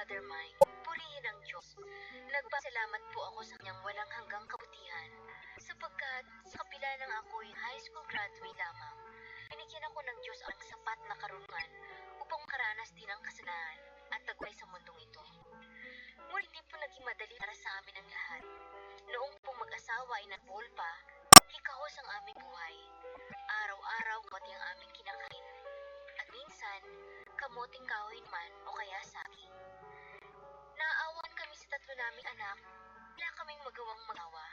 Brother Mike. Purihin ang Diyos. Nagpasalamat po ako sa kanyang walang hanggang kabutihan. Sapagkat sa kabila ng ako'y high school graduate lamang, binigyan ako ng Diyos ang sapat na karunungan upang makaranas din ng kasalanan at tagumpay sa mundong ito. Ngunit hindi po naging madali para sa amin ang lahat. Noong pong mag-asawa ay nagbuhol pa, hikahos ang aming buhay. Araw-araw kamote ang aming kinakain. At minsan, kamoting kahoy man o kaya saging. Naaawan kami sa tatlo naming anak, wala kaming magawang magawa.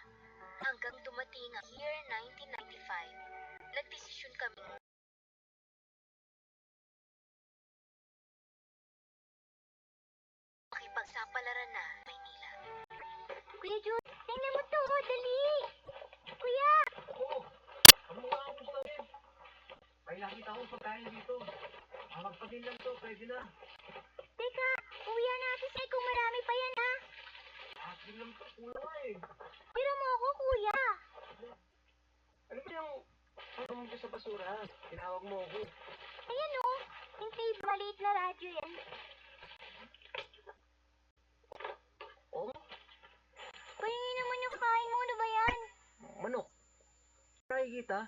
Hanggang dumating ang year 1995, nagdesisyon kami makipagsapalaran na Maynila. Kuya Jun, tingnan mo to, dali! Kuya! Oo, ano nga ang gusto rin? May nakita akong pagkain dito. Magpagin lang to, pwede na. Teka, uwihan natin say kung marami pa yan ha. Akin lang to, kulang nga eh. Tira mo ako, kuya. Ano ba yung ano mo sa basura? Tinawag mo ako. Ayan o, yung tape, maliit na radyo yan. Oo, Pahingin naman yung kain mo, ano ba yan? manok. Nakikita?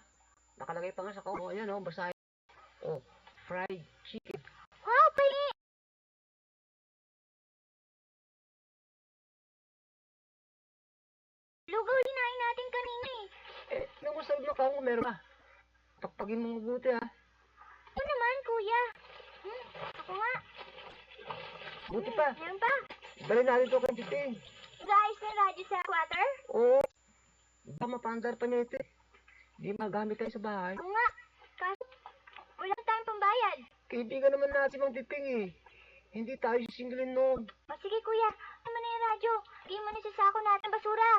Nakalagay pa nga sa kaupo. Ayan o, basahin. Oh, fried chicken. Wow, pahingi! Lugaw hinain natin kanina eh. Namusab na ka kung meron ka. Pakpagin mo mabuti ha. Ano naman, kuya? Ako nga. Buti pa. Meron pa. Balin natin to kay Titing. Guys, na radyo sa quarter? Oo. Baka mapandar pa niya ito eh. Hindi magamit tayo sa bahay. Oo nga. Kasi wala tayong pambayad. Kaibigan naman natin ang Titing eh. Hindi tayo sisingilin noon. O sige kuya, ano mo na yung radyo? Lagay mo na sa sako natin basura.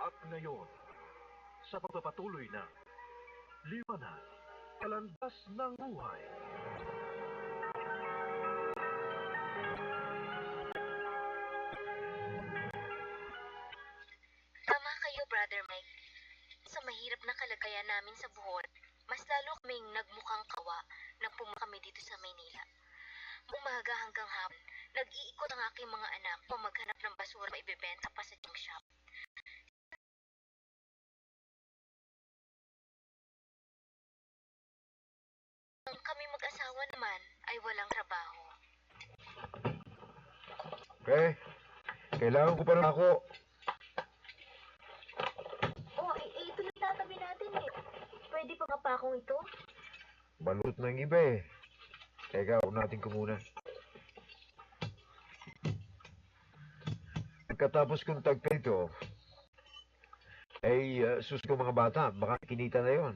At ngayon, sa pagpapatuloy na liwanag, kalandas ng buhay. Tama kayo, Brother Mike. Sa mahirap na kalagayan namin sa Bohol, mas lalo kaming nagmukhang kawa nang pumunta kami dito sa Maynila. Umaga hanggang hapon, nag-iikot ang aking mga anak upang maghanap ng basura na ibebenta pa sa junk shop. Ang kami mag-asawa naman ay walang trabaho. Okay, kailangan ko pa rin ako. Oh, ito na tatabi natin eh. Pwede pa kapakong ito? Balot na yung iba eh. Teka, unatin ko muna. Pagkatapos kong tagpa ito, ay sus ko mga bata, baka kinita na yon.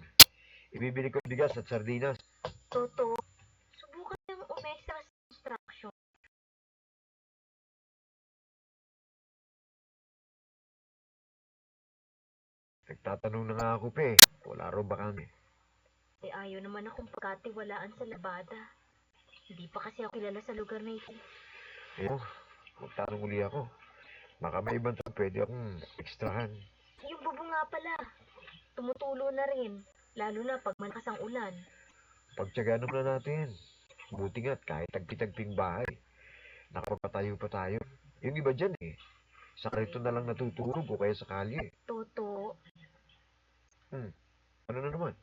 Ibibili ko bigas at sardinas. Toto, subukan yung umextra sa instruction. Nagtatanong na nga ako pe, wala rin ba kami? Eh ayaw naman akong pagkatiwalaan sa labada. Hindi pa kasi ako kilala sa lugar na ito. Ayun, magtanong uli ako. Baka may ibang tao pwede akong ekstrahan. Yung bubo nga pala, tumutulo na rin. Lalo na pag malakas ang ulan. Pagtsagaan naman natin. Buti nga't kahit tagpi-tagping bahay, nakapagpatayo pa tayo. Yung iba dyan eh, sa kalito na lang natutulog o kaya sa kalye. Toto, Ano na naman?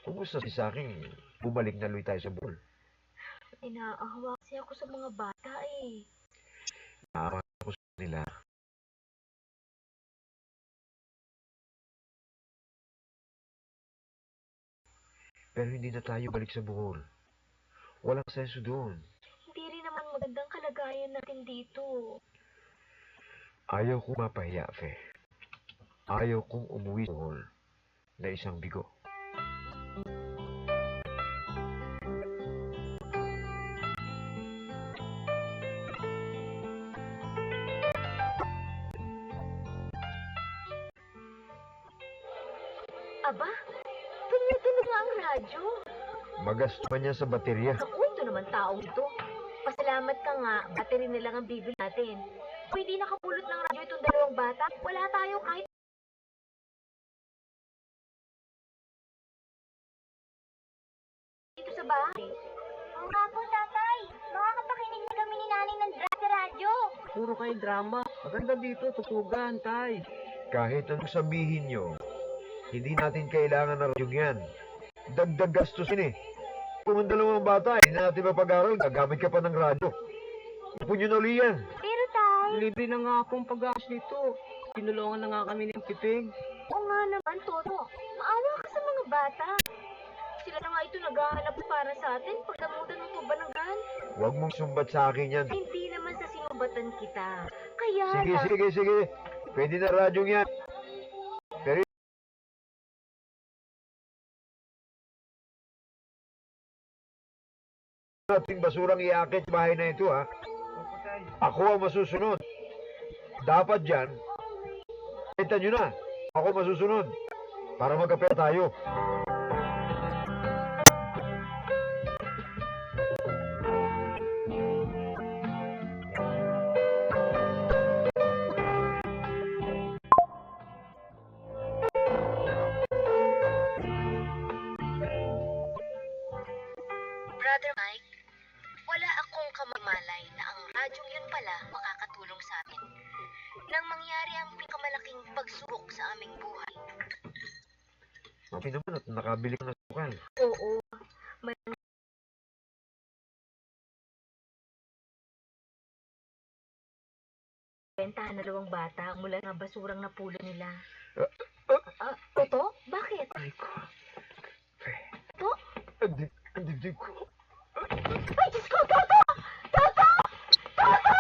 Kumusta si sa akin, bumalik na luwi tayo sa Bohol. inaahawa kasi ako sa mga bata eh. Naawa ko sa nila. Pero hindi na tayo balik sa Bohol. Walang senso doon. Hindi rin naman magandang kalagayan natin dito. Ayaw kong mapahiya, Fe. Ayaw kong umuwi sa Bohol na isang bigo. Aba, tumutunog nga ang radyo. Magasto pa niya sa baterya. Naku, ito naman taong ito. Pasalamat ka nga, battery na lang ang bibili natin. Kung hindi nakapulot ng radyo itong dalawang bata, wala tayo kahit dito sa bahay. Oo nga po, tatay. Makakapakinig na kami ni nanay ng sa radyo. Puro kayo drama. Maganda dito, tutugan, tay. Kahit anong sabihin nyo, hindi natin kailangan ng radyong yan. Dagdag gastusin eh. Kung ang dalawang bata, hindi na natin mapag-aral, gagamit ka pa ng radyo. Ipon nyo na uli yan. Pero, tay, Libre na nga akong pag-aas nito. Tinulungan na nga kami ng pipig. Oo nga naman, Toto. Maawa ka sa mga bata. Sila na nga ito naghahanap para sa atin pagdamutan ng tuba ng gan. Huwag mong sumbat sa akin yan. Hindi naman sa sinubatan kita. Kaya Sige, lang, sige, sige. Pwede na radyong yan. Pero nating basurang iakit sa bahay na ito, ha? Ako ang masusunod. Dapat dyan, kita nyo na. Ako masusunod. Para magkapera tayo. Brother Mike, wala akong kamamalay na ang radyong yun pala makakatulong sa amin. Nang mangyari ang pinakamalaking pagsubok sa aming buhay. Okay naman at nakabili ko ng sukal. oo. May bentahan na dalawang bata mula sa basurang napulot nila. Toto? Bakit? Ay ko. To? Ang dibdib ko. Ay, Diyos ko! Toto! Toto! Toto!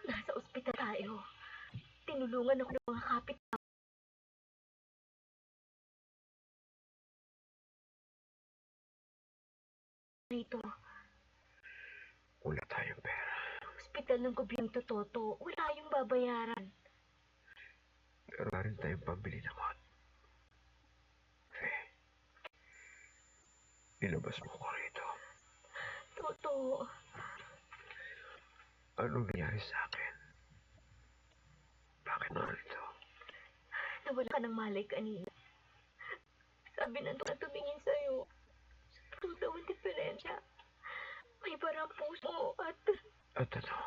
Nasa ospital tayo. Tinulungan ako ng mga kapit rito. Wala tayong pera. Ospital ng gobyerno, Toto. Wala yung babayaran. Pero wala rin tayong pambili ng mat. Ilabas mo ko rito. Toto, Anong nangyari sa akin? Bakit narito? nawala ka ng malay kanina. Sabi ng doktor tumingin sa'yo. Sa puso daw ang diferensya. May barang puso at At ano?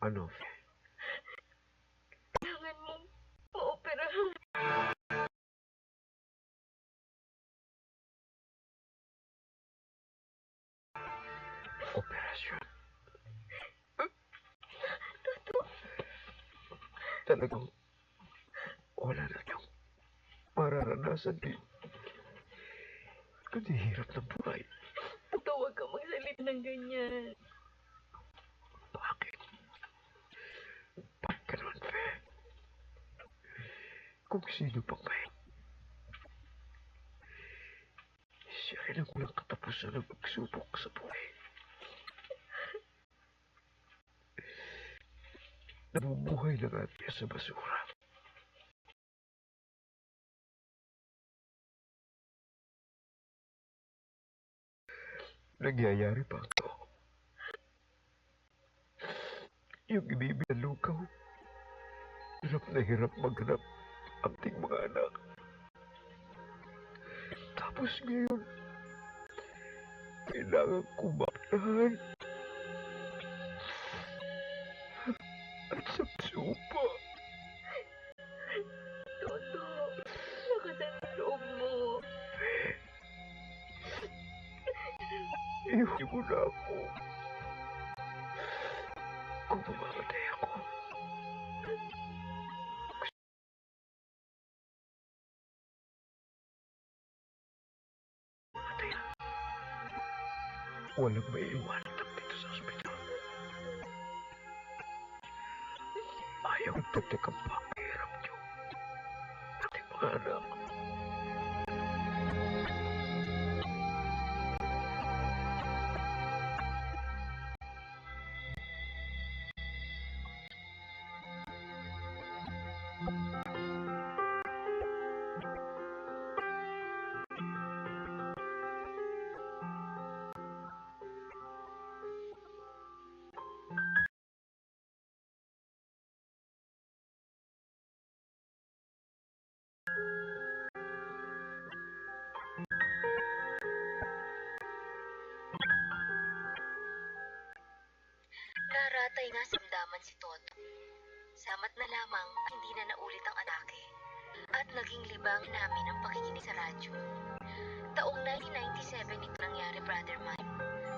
Ano? kailangan mong maoperahan. Operasyon. Toto, Talagang wala na niyang mararanasan din. Kundi hirap ng buhay. Toto, huwag kang magsalita ng ganyan. Bakit? Bakit ganun, Fe? Kung sino pang may siya rin ang walang katapusan ng pagsubok sa buhay. Namumuhay na nga niya sa basura. Nagyayari pa ito. Yung ibibig na lukaw, hirap na hirap maghanap ang ating mga anak. Tapos ngayon, kailangan kumaktahan at sapsupa. Toto, lakas ang loob mo. Iwan mo na ako. Kung mamamatay ako, mamatay na. Walang may iwanag dito sa ospital. Ayaw nagdagdag ang pakahirap niyo. Ating mga anak. Naratay na sa damdaman si Toto. Samat na lamang hindi na naulit ang atake. At naging libang namin ang pakikinig sa radyo. Taong 1997 ito nangyari, Brother Mike.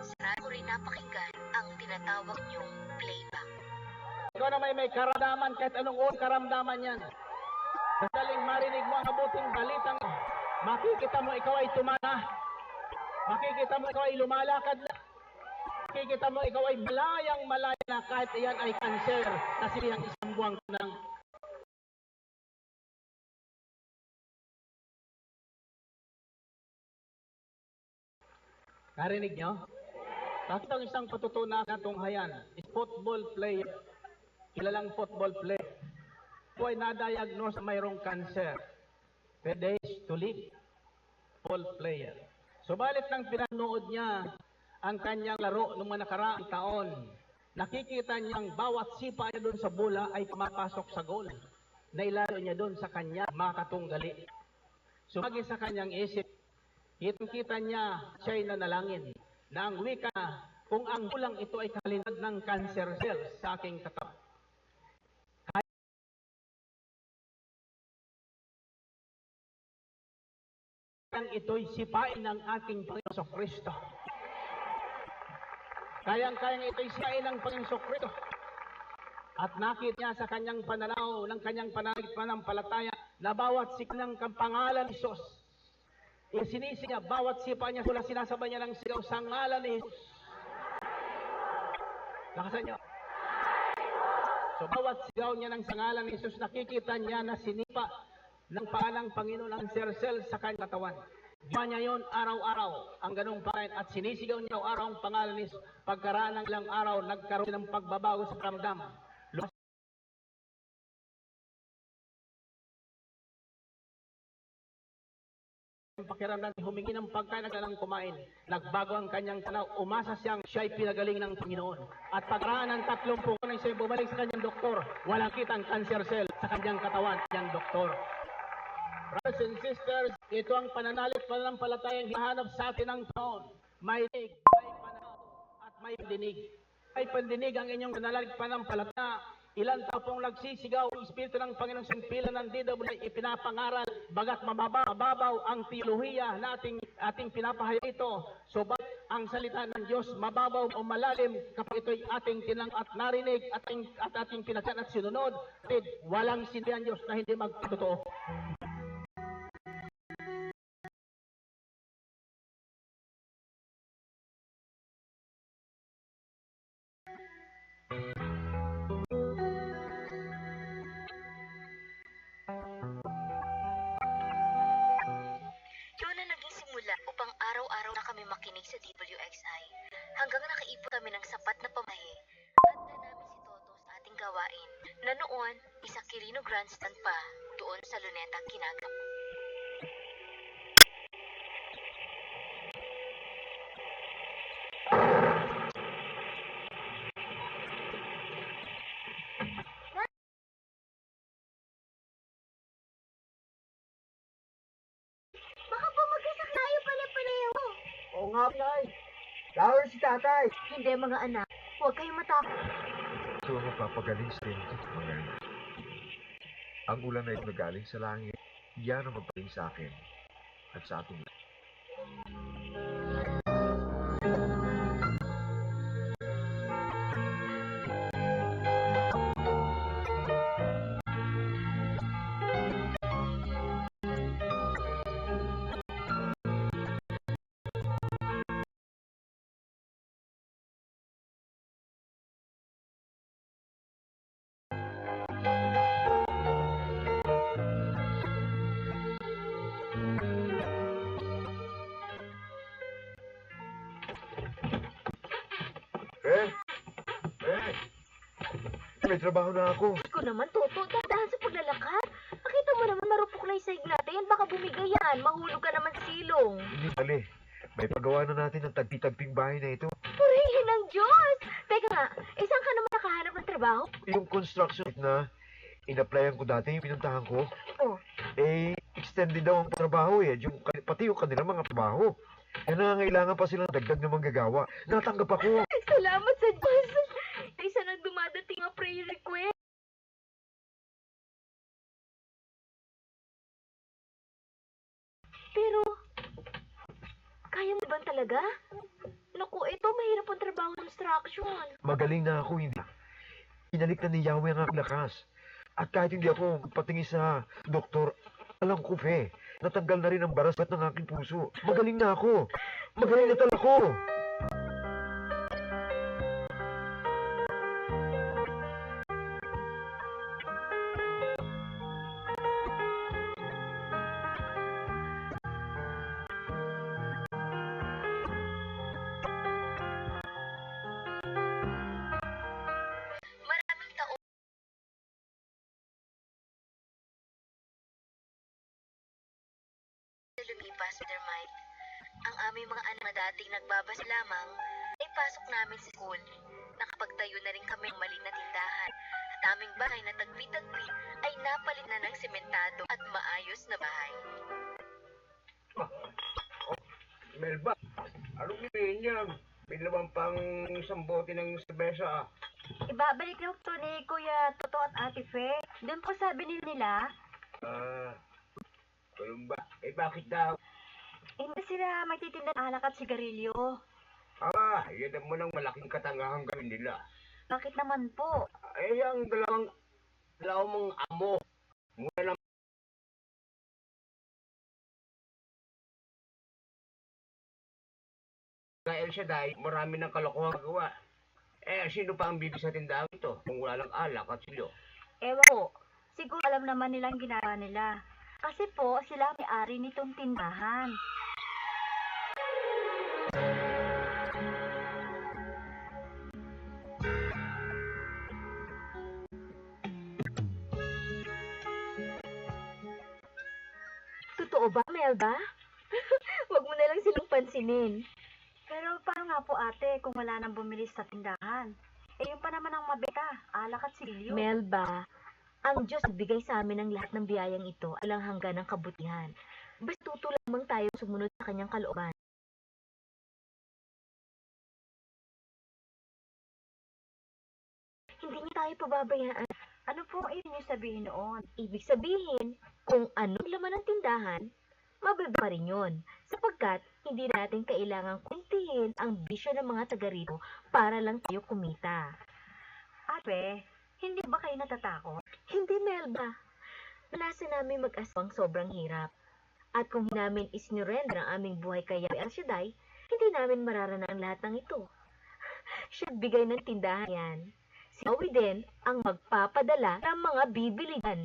Sa radyo rin napakinggan ang tinatawag niyong playback. Ikaw na may karamdaman, kahit anong oras karamdaman yan. Madaling marinig mo ang mabuting balitang makikita mo ikaw ay tumana. Makikita mo ikaw ay lumalakad na. Makikita mo ikaw ay malayang malaya na kahit iyan ay kanser na siyang isang buwang nang. Narinig nyo? Bakit ang isang patutunan na tunghayan is football player. Kilalang football player. Ito ay na-diagnose mayroong cancer. 10 days to live. Football player. Subalit nang pinanood niya ang kanyang laro noong mga nakaraang taon, nakikita niyang bawat sipa niya doon sa bola ay pumapasok sa goal. Nailaro niya doon sa kanya makatunggali. Sumagi sa kanyang isip, kitang-kita niya siya'y nanalangin na ang wika kung ang bulang ito ay kalinad ng cancer cells sa aking katawan. Ito'y sipain ng aking Panginoong Kristo. Kayang-kayang ito'y sipain ng Panginoong Kristo. At nakita niya sa kanyang pananaw ng kanyang pananampalataya na bawat siknang pangalan ni Jesus, isinisi niya, bawat sipa niya, sula sinasabay niya ng sigaw sa ngalan ni Jesus. Lakasan niyo. So bawat sigaw niya ng sangalan ni Jesus, nakikita niya na sinipa ng pangalang Panginoon ang sersel sa kanyang katawan. Ginawa niya yun araw-araw ang ganong pakain at sinisigaw niya araw ang pangalan ni Jesus. Pagkaraan ng ilang araw, nagkaroon ng pagbabago sa paramdam. Pakiramdam, humingi ng pagkain at ng kumain. Nagbago ang kanyang tanaw. Umasa siya'y pinagaling ng Panginoon. At pagkaraan ng 30 nang siya bumalik sa kanyang doktor, walang kitang cancer cell sa kanyang katawan, kanyang doktor. Brothers and sisters, ito ang pananalig pananampalatayang hinahanap sa atin ng taon. May dinig, may pananaw, at may dinig. May pandinig ang inyong pananalig pananampalataya. Ilan tao pong nagsisigaw ang Espiritu ng Panginoon sa pila ng DWI ipinapangaral, bagat mababaw ang teolohiya na ating pinapahayag ito. So ang salita ng Diyos mababaw o malalim kapag ito'y ating tinang at narinig at ating pinagsan at sinunod, walang sindihan Diyos na hindi magtotoo. Yun ang naging simula upang araw-araw na kami makinig sa WXI hanggang nakaipon kami ng sapat na pamahe at na namin si Toto sa ating gawain na noon isa Quirino Grandstand pa doon sa Luneta ginagawa. Baka po magkasaklayo pala pareho. Oo nga, Nay. Lalo si tatay. Hindi mga anak, huwag kayong matakot. Ito ang magpapagaling sa atin, mga anak. Ang ulan ay nagaling sa langit. Yan ang magpaling sa akin at sa ating lahat. Eh? May trabaho na ako. Ko naman, Toto, dahan sa paglalakad. Nakita mo naman marupok na yung sahig natin. Baka bumigay yan. Mahulog ka naman sa silong. Hindi mali. May pagawa na natin ng tagpi-tagping bahay na ito. Purihin ng Diyos! Teka nga, saan ka naman nakahanap ng trabaho? Yung construction na in-applyan ko dati, yung pinuntahan ko, Oh, extended daw ang trabaho pati yung kanilang mga trabaho. Kaya nangangailangan pa silang dagdag na manggagawa. Natanggap ako. salamat sa Diyos! Isa nang dumadating ang prayer request. Pero, kaya mo ba talaga? Naku, ito mahirap ang trabaho ng construction. Magaling na ako, hindi. Pinalik na ni Yahweh ang aking lakas. At kahit hindi ako patingin sa doktor, alam ko, natanggal na rin ang barasat ng aking puso. Magaling na ako. Magaling na talaga ako. Maraming taon na lumipas, Mr. Mike. Ang aming mga anak na dating nagbabas lamang ay pasok namin sa school. Nakapagtayo na rin kami ng maliit na tindahan at aming bahay na tagpi-tagpi ay napalit na ng sementado at maayos na bahay. Melba, anong gawin niya? May naman pang isang bote ng sebesa. Ibabalik lang to ni Kuya Toto at Ate Fe. Doon po sabi nila, Ganun ba? Bakit daw? hindi sila magtitinda ng alak at sigarilyo. Yan mo ng malaking katangahang gawin nila. Bakit naman po? Ang dalawang mong amo. Muna lang. Dahil siya marami ng kalokohan gawa. Sino pa ang bibi sa tindahan ito kung wala lang alak at silo? Ewan ko. Siguro alam naman nila ang ginagawa nila. Kasi po, sila ang may-ari nitong tindahan. Totoo ba, Melba? Huwag mo na lang silang pansinin. Pero paano nga po ate kung wala nang bumili sa tindahan? Yun pa naman ang mabenta, alak at silyo. Melba, ang Diyos nagbigay sa amin ng lahat ng biyayang ito alang hanggan ng kabutihan. Basta tuto lamang tayo sumunod sa kanyang kalooban. Hindi niya tayo pababayaan. Ano po ang ibig niyo sabihin noon? Ibig sabihin, kung anong laman ng tindahan, mababa pa rin yun. Sapagkat, hindi natin kailangang kuntihin ang bisyo ng mga taga rito para lang tayo kumita. Ate, hindi ba kayo natatakot? Hindi, Melba. Nasa namin mag-aswang sobrang hirap. At kung namin isinurrender ang aming buhay kay Yahweh El Shaddai, hindi namin mararanasan ang lahat ng ito. Siya bigay ng tindahan yan. Si Yahweh din ang magpapadala ng mga bibiligan.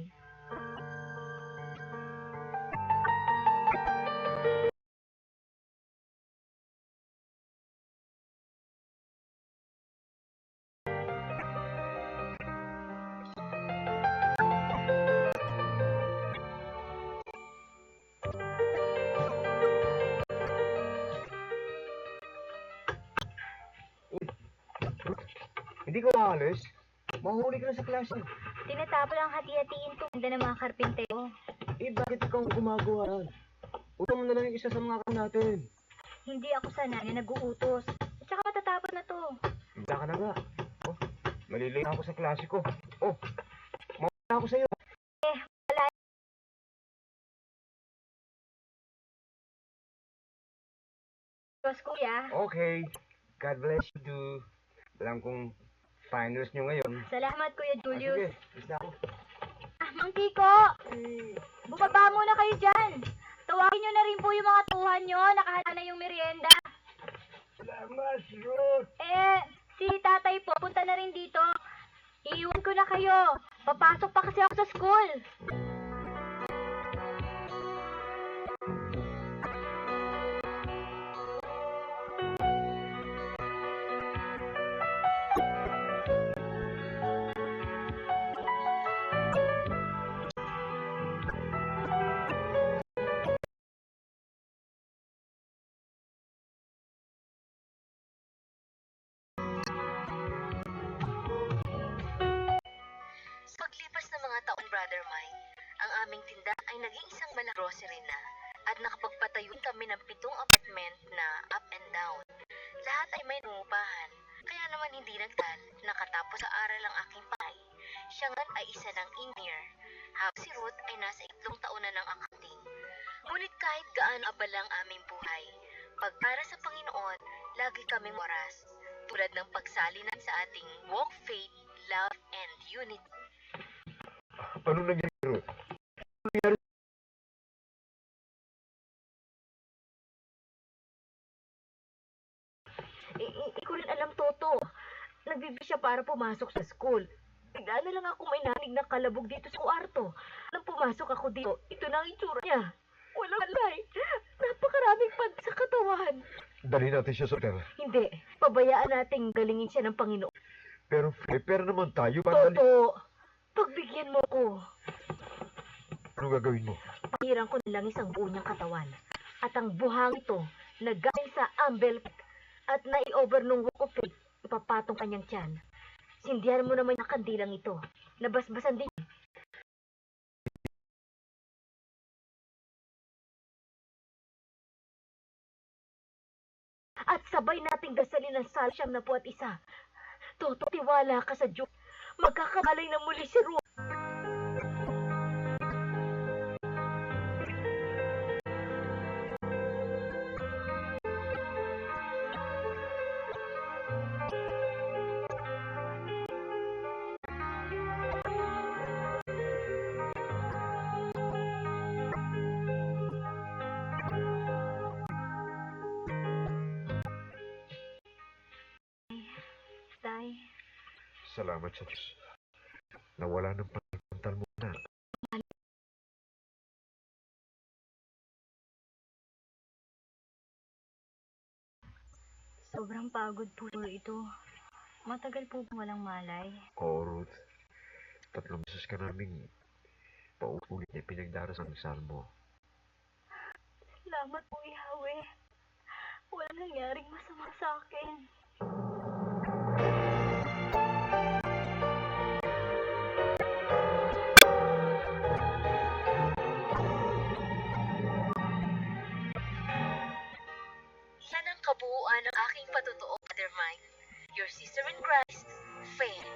Hindi ko maalis. Mahuli ka na sa klase. Tinatapon ang hati-hatiin tunda ng mga karpintero. Bakit ikaw ang gumagawa yan? Utang mo na lang yung isa sa mga kan natin. Hindi ako sana na nag-uutos. At saka matatapon na to. Handa ka na nga. Malilate ako sa klase ko. Mawala ako sa'yo. Diyos, kuya. Okay. God bless you too. Alam kong finals nyo ngayon. Salamat, Kuya Julius. Sige, isa ako. Mang Kiko! Bumaba muna kayo dyan. Tawagin nyo na rin po yung mga tuhan nyo. Nakahanda na yung merienda. Salamat, Ruth. Si tatay po, punta na rin dito. Iiwan ko na kayo. Papasok pa kasi ako sa school. taon, Brother Mike, ang aming tindahan ay naging isang malaking grocery na at nakapagpatayo kami ng 7 apartment na up and down. Lahat ay may nangungupahan, kaya naman hindi nagtal. Nakatapos sa aral ang aking pay. Siya nga ay isa ng engineer, habang si Ruth ay nasa 3 taon na ng accounting. Ngunit kahit gaano abala ang aming buhay, pag para sa Panginoon, lagi kaming oras, tulad ng pagsali na sa ating walk faith, love, and unity. Anong nangyari, Ruth? Anong nangyari? Hindi ko rin alam, Toto. Nagbibig siya para pumasok sa school. Bigla na lang ako may narinig na kalabog dito sa kwarto. Nang pumasok ako dito, ito na ang itsura niya. Walang alay. Napakaraming pad sa katawan. Dali natin siya sa hotel. Hindi. Pabayaan nating galingin siya ng Panginoon. Pero pera naman tayo. Paano Toto, pagbigyan mo ko. Anong gagawin mo? Pahiran ko ng langis ang buo niyang katawan. At ang buhang ito, nagaling sa ambel at nai-over nung walk of faith, ipapatong kanyang tiyan. Sindihan mo naman ang kandilang ito. Nabasbasan din. At sabay nating dasalin ang salsyam na puwat isa. Toto, tiwala ka sa Diyos. Magkakabalay na muli si Ruth. Tay, Salamat sa Diyos. Nawala ng pantal mo na. Sobrang pagod po ito. Matagal po bang walang malay? Oo, Ruth. 3 beses ka naming paulit niya pinagdaras ang salmo. Salamat po, Yahweh. Walang nangyaring masama sa akin. Yan ang kabuuan ng aking patutuo, Brother Mike. Your sister in Christ, Faith.